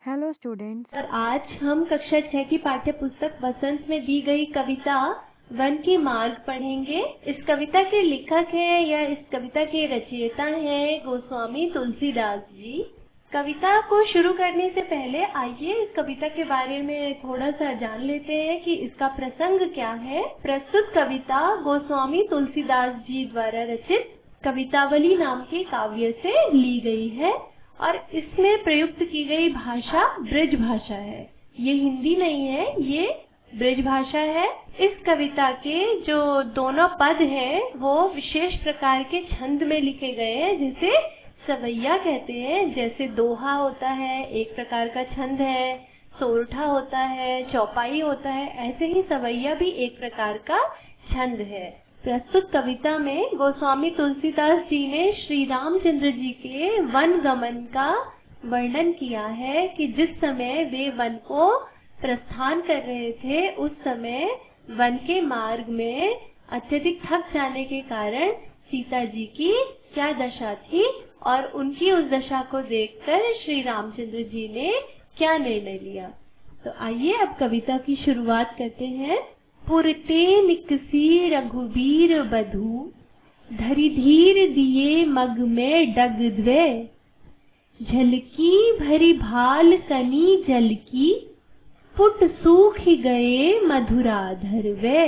Hello students. और आज हम कक्षा 6 की पाठ्य पुस्तक वसंत में दी गई कविता वन के मार्ग पढ़ेंगे। इस कविता के लेखक हैं या इस कविता के रचयिता हैं गोस्वामी तुलसीदास जी। कविता को शुरू करने से पहले आइए इस कविता के बारे में थोड़ा सा जान लेते हैं कि इसका प्रसंग क्या है। प्रस्तुत कविता गोस्वामी तुलसीदास जी द्वारा रचित कवितावली नाम के काव्य से ली गई है और इसमें प्रयुक्त की गई भाषा ब्रज भाषा है। ये हिंदी नहीं है, ये ब्रज भाषा है। इस कविता के जो दोनों पद हैं वो विशेष प्रकार के छंद में लिखे गए हैं जिसे सवैया कहते हैं। जैसे दोहा होता है एक प्रकार का छंद है, सोरठा होता है, चौपाई होता है, ऐसे ही सवैया भी एक प्रकार का छंद है। प्रस्तुत कविता में गोस्वामी तुलसीदास जी ने श्री रामचंद्र जी के वन गमन का वर्णन किया है कि जिस समय वे वन को प्रस्थान कर रहे थे उस समय वन के मार्ग में अत्यधिक थक जाने के कारण सीता जी की क्या दशा थी और उनकी उस दशा को देखकर श्री रामचंद्र जी ने क्या निर्णय लिया। तो आइए अब कविता की शुरुआत करते हैं। पुरते निकसी रघुबीर बधू, धरि धीर दिए मग में डग द्वे, झलकी भरी भाल कनी जल की, पुट सूख गए मधुराधर वे।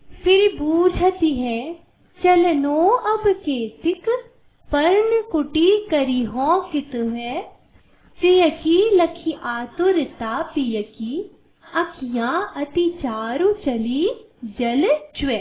फिर बूझती है चलनो अब केतिक, पर्ण कुटी करी हो कित है, प्रिय की लखी आतुरता पिय की, अखियां अति चारु चली जल च्वे।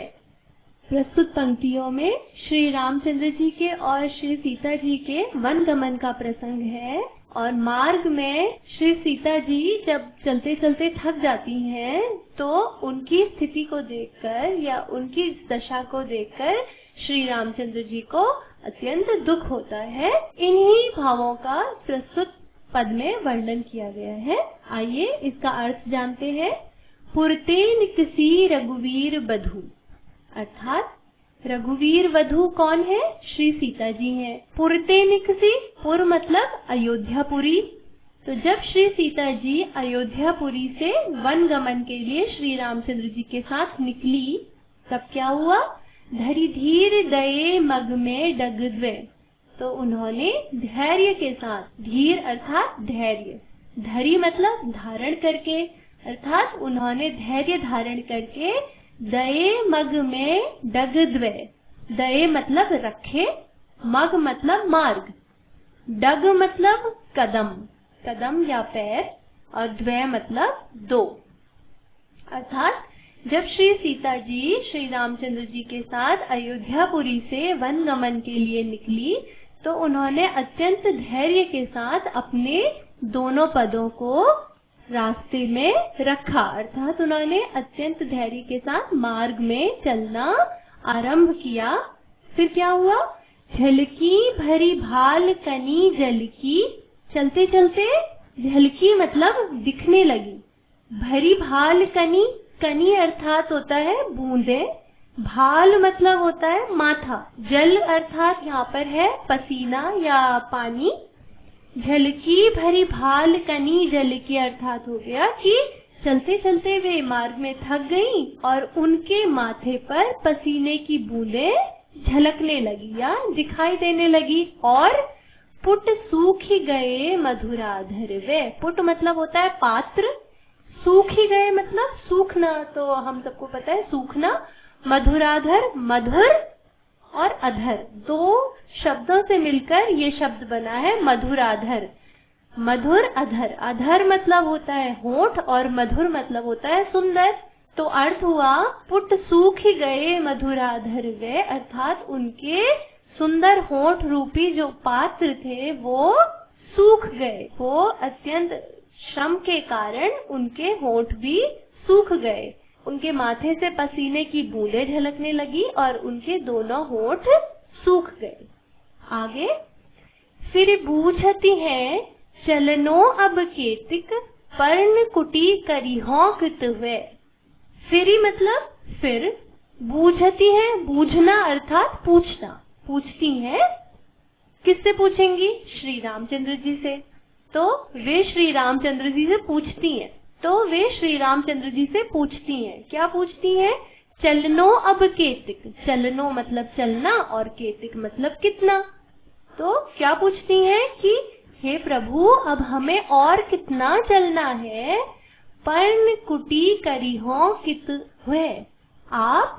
प्रस्तुत पंक्तियों में श्री रामचंद्र जी के और श्री सीता जी के वन गमन का प्रसंग है और मार्ग में श्री सीता जी जब चलते चलते थक जाती हैं तो उनकी स्थिति को देखकर या उनकी दशा को देखकर श्री रामचंद्र जी को अत्यंत दुख होता है। इन्हीं भावों का प्रस्तुत पद में वर्णन किया गया है। आइए इसका अर्थ जानते हैं। पुरते निकसी रघुवीर बधू, अर्थात रघुवीर वधू कौन है? श्री सीता जी हैं। पुरते निकसी, पुर मतलब अयोध्यापुरी। तो जब श्री सीता जी अयोध्यापुरी से वन गमन के लिए श्री रामचंद्र जी के साथ निकली तब क्या हुआ? धरि धीर दये मग में डगद्वे, तो उन्होंने धैर्य के साथ, धीर अर्थात धैर्य, धरी मतलब धारण करके, अर्थात उन्होंने धैर्य धारण करके दये मग में डगद्वे, दये मतलब रखे, मग मतलब मार्ग, डग मतलब कदम, कदम या पैर, और द्वे मतलब दो। अर्थात जब श्री सीता जी श्री रामचंद्र जी के साथ अयोध्यापुरी से वन गमन के लिए निकली तो उन्होंने अत्यंत धैर्य के साथ अपने दोनों पदों को रास्ते में रखा, अर्थात उन्होंने अत्यंत धैर्य के साथ मार्ग में चलना आरंभ किया। फिर क्या हुआ? झलकी भरी भाल कनी जलकी, चलते चलते झलकी मतलब दिखने लगी, भरी भाल कनी, कनी अर्थात होता है बूंदे, भाल मतलब होता है माथा, जल अर्थात यहाँ पर है पसीना या पानी। झलकी भरी भाल कनी जल की अर्थात हो गया कि चलते चलते वे मार्ग में थक गईं और उनके माथे पर पसीने की बूंदें झलकने लगी या दिखाई देने लगी। और पुट सूखी गए मधुराधर वे, पुट मतलब होता है पात्र, सूखी गए मतलब सूखना, तो हम सबको पता है सूखना। मधुराधर, मधुर और अधर, दो शब्दों से मिलकर ये शब्द बना है मधुराधर। मधुर अधर, अधर मतलब होता है होठ और मधुर मतलब होता है सुंदर। तो अर्थ हुआ पुट सूख गए मधुराधर वे, अर्थात उनके सुंदर होठ रूपी जो पात्र थे वो सूख गए, वो अत्यंत श्रम के कारण उनके होठ भी सूख गए, उनके माथे से पसीने की बूंदें झलकने लगी और उनके दोनों होठ सूख गए। आगे, फिर बूझती है चलनो अब केतिक, पर्ण कुटी करी हो कृत वे। फिर मतलब फिर, बूझती है, बूझना अर्थात पूछना, पूछती हैं। किससे पूछेंगी? श्री रामचंद्र जी से। तो वे श्री रामचंद्र जी से पूछती हैं। तो वे श्री रामचंद्र जी से पूछती हैं, क्या पूछती हैं? चलनो अब केतिक। चलनो मतलब चलना और केतिक मतलब कितना। तो क्या पूछती हैं कि हे प्रभु, अब हमें और कितना चलना है? पर्णकुटी करिहो कित हुए। आप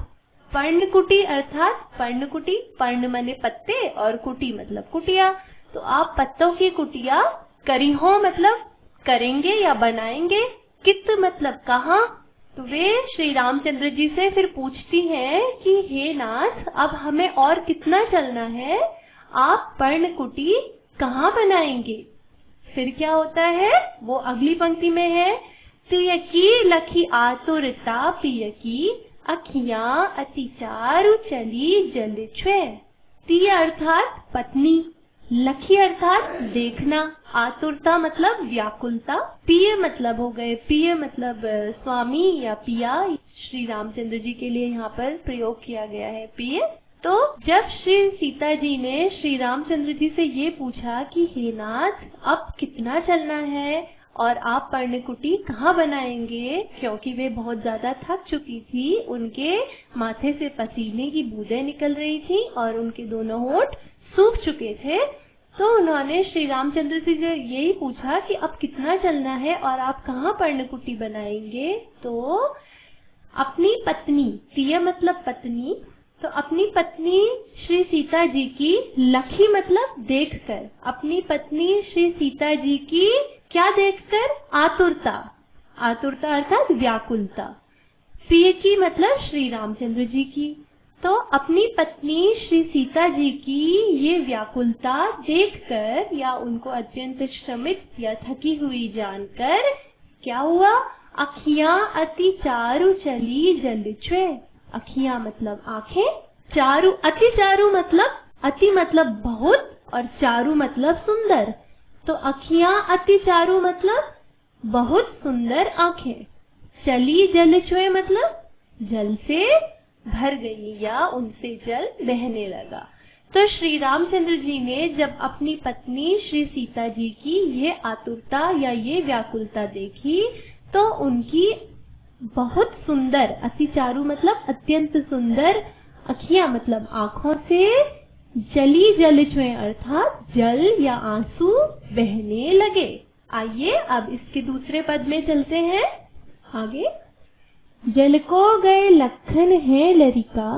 पर्णकुटी अर्थात पर्णकुटी, पर्ण माने पत्ते और कुटी मतलब कुटिया, तो आप पत्तों की कुटिया करिहो मतलब करेंगे या बनाएंगे, कित मतलब कहाँ। तो वे श्री रामचंद्र जी से फिर पूछती हैं कि हे नाथ, अब हमें और कितना चलना है? आप पर्णकुटी कहाँ बनाएंगे? फिर क्या होता है वो अगली पंक्ति में है, तुय की लखी आतुरता पिय की अखियां अति चारु चली जल छुए। तिय अर्थात पत्नी, लखी अर्थात देखना, आतुरता मतलब व्याकुलता, पिय मतलब हो गए, पिय मतलब स्वामी या पिया, श्री रामचंद्र जी के लिए यहाँ पर प्रयोग किया गया है पिय। तो जब श्री सीता जी ने श्री रामचंद्र जी से ये पूछा कि हे नाथ, अब कितना चलना है और आप पर्णकुटी कहाँ बनाएंगे, क्योंकि वे बहुत ज्यादा थक चुकी थी, उनके माथे से पसीने की बूंदें निकल रही थी और उनके दोनों होंठ सूख चुके थे, तो उन्होंने श्री रामचंद्र जी से यही पूछा कि अब कितना चलना है और आप कहाँ पर्णकुटी बनाएंगे। तो अपनी पत्नी, तिय मतलब पत्नी, तो अपनी पत्नी श्री सीता जी की, लखी मतलब देखकर, अपनी पत्नी श्री सीता जी की क्या देखकर? आतुरता, आतुरता अर्थात व्याकुलता। प्रिय की मतलब श्री रामचंद्र जी की, तो अपनी पत्नी श्री सीता जी की ये व्याकुलता देखकर या उनको अत्यंत श्रमित या थकी हुई जानकर क्या हुआ? अखियां अति चारु चली जल छुए। अखियां मतलब आंखें, चारु, अति चारु मतलब, अति मतलब बहुत और चारु मतलब सुंदर, तो अखियां अति चारु मतलब बहुत सुंदर आंखें। चली जल छुए मतलब जल से भर गई या उनसे जल बहने लगा। तो श्री रामचंद्र जी ने जब अपनी पत्नी श्री सीता जी की ये आतुरता या ये व्याकुलता देखी, तो उनकी बहुत सुंदर, अति चारु मतलब अत्यंत सुंदर, अखियां मतलब आंखों से जली जल छुए अर्थात जल या आंसू बहने लगे। आइए अब इसके दूसरे पद में चलते हैं आगे। जल को गए लखन है लरिका,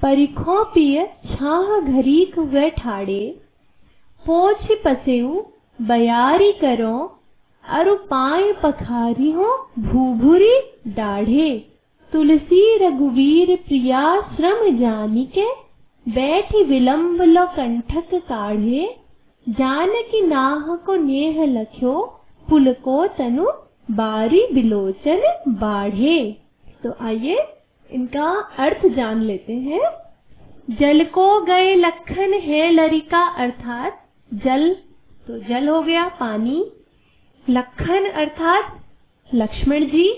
परिखों पिय छाह घरीक वे ठाड़े, पोछ पसेऊ बयारी करो, अरु पाय पखारी हो भूभुरी डाढ़े। तुलसी रघुवीर प्रिया श्रम जानिके, बैठी विलंब लो कंठक काढ़े, जानकी नाह को नेह लख्यो, पुल को तनु बारी बिलोचन बाढ़े। तो आइए इनका अर्थ जान लेते हैं। जल को गए लखन है लरिका अर्थात जल, तो जल हो गया पानी, लखन अर्थात लक्ष्मण जी,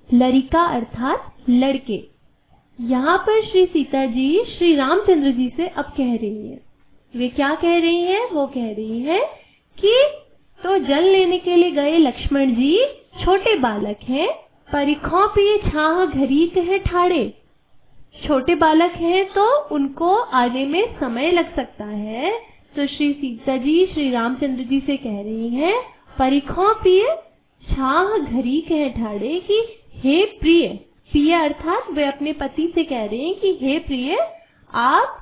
लरिका अर्थात लड़के। यहाँ पर श्री सीता जी श्री रामचंद्र जी से अब कह रही हैं, वे क्या कह रही हैं? वो कह रही हैं कि तो जल लेने के लिए गए लक्ष्मण जी छोटे बालक हैं, परिखों पिए छाह घरीक है ठाड़े, छोटे बालक हैं तो उनको आने में समय लग सकता है। तो श्री सीता जी श्री रामचंद्र जी से कह रही हैं, परिखों पिए छाह घरीक है ठाड़े, कि हे प्रिय, प्रिय अर्थात वे अपने पति से कह रहे हैं कि हे प्रिय, आप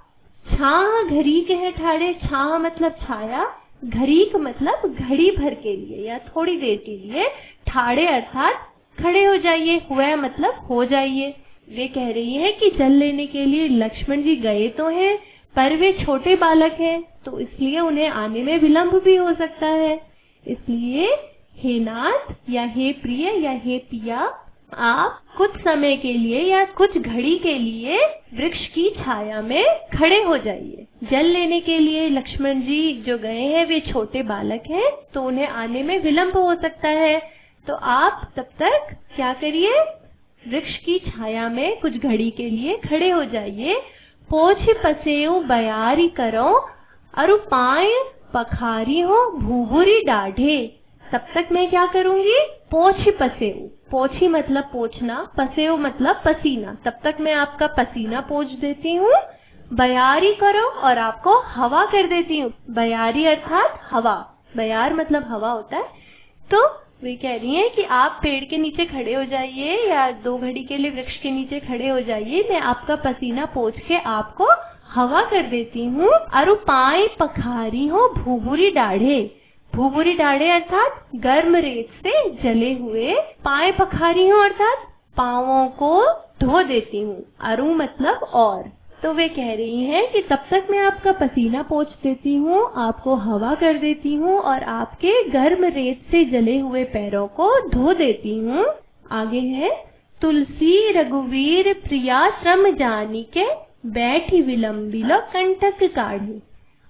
छाह घरीक है ठाड़े, छाह मतलब छाया, घरीक मतलब घड़ी भर के लिए या थोड़ी देर के लिए, ठाड़े अर्थात खड़े हो जाइए, हुआ मतलब हो जाइए। वे कह रही है कि जल लेने के लिए लक्ष्मण जी गए तो हैं, पर वे छोटे बालक हैं, तो इसलिए उन्हें आने में विलंब भी हो सकता है। इसलिए हे नाथ या हे प्रिय या हे पिया, आप कुछ समय के लिए या कुछ घड़ी के लिए वृक्ष की छाया में खड़े हो जाइए। जल लेने के लिए लक्ष्मण जी जो गए हैं वे छोटे बालक हैं, तो उन्हें आने में विलंब हो सकता है, तो आप तब तक क्या करिए? वृक्ष की छाया में कुछ घड़ी के लिए खड़े हो जाइए। पोछ पसेऊ बयारी करो, अरु पाय पखारी हो भूभुरी डाढ़े। तब तक मैं क्या करूंगी, पोछ पसेऊ, पोछी मतलब पोछना, पसेऊ मतलब पसीना, तब तक मैं आपका पसीना पोछ देती हूँ। बयारी करो और आपको हवा कर देती हूँ। बयारी अर्थात हवा, बयार मतलब हवा होता है। तो वे कह रही हैं कि आप पेड़ के नीचे खड़े हो जाइए या 2 घड़ी के लिए वृक्ष के नीचे खड़े हो जाइए, मैं आपका पसीना पोंछ के आपको हवा कर देती हूँ। अरु पाए पखारी हो भूभुरी डाढ़े, भूभुरी डाढ़े अर्थात गर्म रेत से जले हुए, पाए पखारी हो अर्थात पांवों को धो देती हूँ। अरु मतलब और। तो वे कह रही हैं कि तब तक मैं आपका पसीना पोंछ देती हूँ, आपको हवा कर देती हूँ और आपके गर्म रेत से जले हुए पैरों को धो देती हूँ। आगे है, तुलसी रघुवीर प्रिया श्रम जानी के बैठी विलंबिलो कंटक काढ़े।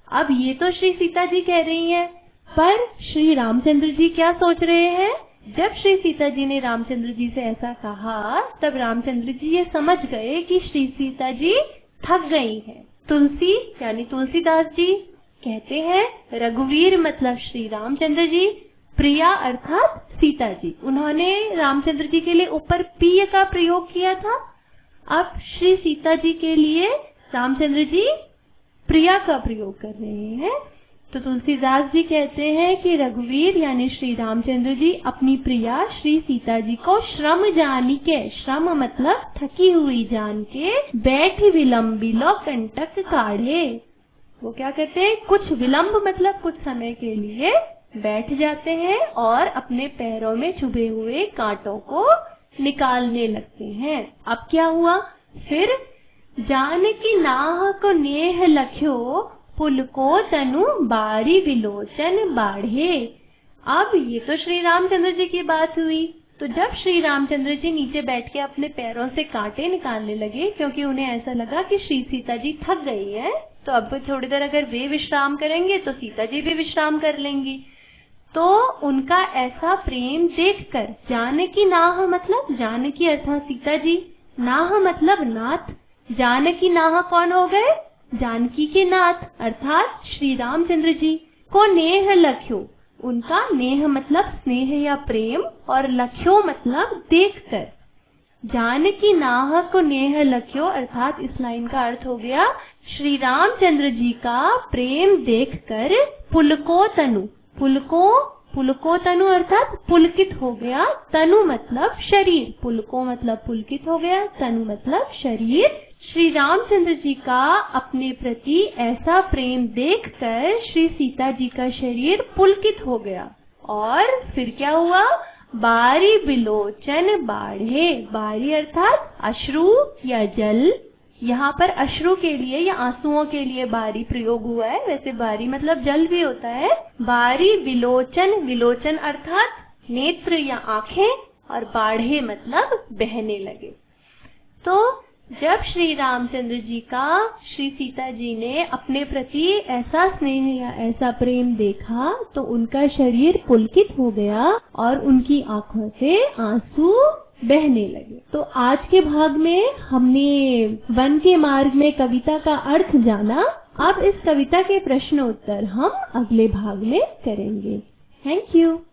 अब ये तो श्री सीता जी कह रही हैं, पर श्री रामचंद्र जी क्या सोच रहे हैं? जब श्री सीता जी ने रामचंद्र जी से ऐसा कहा, तब रामचंद्र जी ये समझ गए कि श्री सीता जी थक गई है। तुलसी यानी तुलसीदास जी कहते हैं, रघुवीर मतलब श्री रामचंद्र जी, प्रिया अर्थात सीता जी। उन्होंने रामचंद्र जी के लिए ऊपर प्रिय का प्रयोग किया था। अब श्री सीता जी के लिए रामचंद्र जी प्रिया का प्रयोग कर रहे हैं। तो तुलसीदास जी कहते हैं कि रघुवीर यानी श्री रामचंद्र जी अपनी प्रिया श्री सीता जी को श्रम जानी के, श्रम मतलब थकी हुई जान के, बैठी विलंबिलो कंटक काढ़े। वो क्या कहते हैं, कुछ विलंब मतलब कुछ समय के लिए बैठ जाते हैं और अपने पैरों में चुभे हुए कांटों को निकालने लगते हैं। अब क्या हुआ, फिर जान की नाह को नेह लख्यो पुलको तनु बारी विलोचन बाढ़े। अब ये तो श्री रामचंद्र जी की बात हुई। तो जब श्री रामचंद्र जी नीचे बैठ के अपने पैरों से कांटे निकालने लगे, क्योंकि उन्हें ऐसा लगा कि श्री सीता जी थक गई है, तो अब थोड़ी देर अगर वे विश्राम करेंगे तो सीता जी भी विश्राम कर लेंगी। तो उनका ऐसा प्रेम देखकर, जानकी नाह मतलब जानकी अर्थात सीता जी, नाह मतलब नाथ, जानकी नाह कौन हो गए, जानकी के नाथ अर्थात श्री रामचंद्र जी को नेह लख्यो, उनका नेह मतलब स्नेह या प्रेम और लख्यो मतलब देखकर। जानकी नाह को नेह लख्यो अर्थात इस लाइन का अर्थ हो गया श्री रामचंद्र जी का प्रेम देखकर पुलको तनु, पुलको तनु अर्थात पुलकित हो गया, तनु मतलब शरीर, पुलको मतलब पुलकित हो गया, तनु मतलब शरीर। श्री रामचंद्र जी का अपने प्रति ऐसा प्रेम देखकर श्री सीता जी का शरीर पुलकित हो गया। और फिर क्या हुआ, बारी बिलोचन बाढ़े, बारी अर्थात अश्रु या जल, यहाँ पर अश्रु के लिए या आंसुओं के लिए बारी प्रयोग हुआ है, वैसे बारी मतलब जल भी होता है। बारी बिलोचन, विलोचन अर्थात नेत्र या आंखें, और बाढ़े मतलब बहने लगे। तो जब श्री रामचंद्र जी का श्री सीता जी ने अपने प्रति ऐसा स्नेह या ऐसा प्रेम देखा, तो उनका शरीर पुलकित हो गया और उनकी आंखों से आंसू बहने लगे। तो आज के भाग में हमने वन के मार्ग में कविता का अर्थ जाना। अब इस कविता के प्रश्न उत्तर हम अगले भाग में करेंगे। Thank you.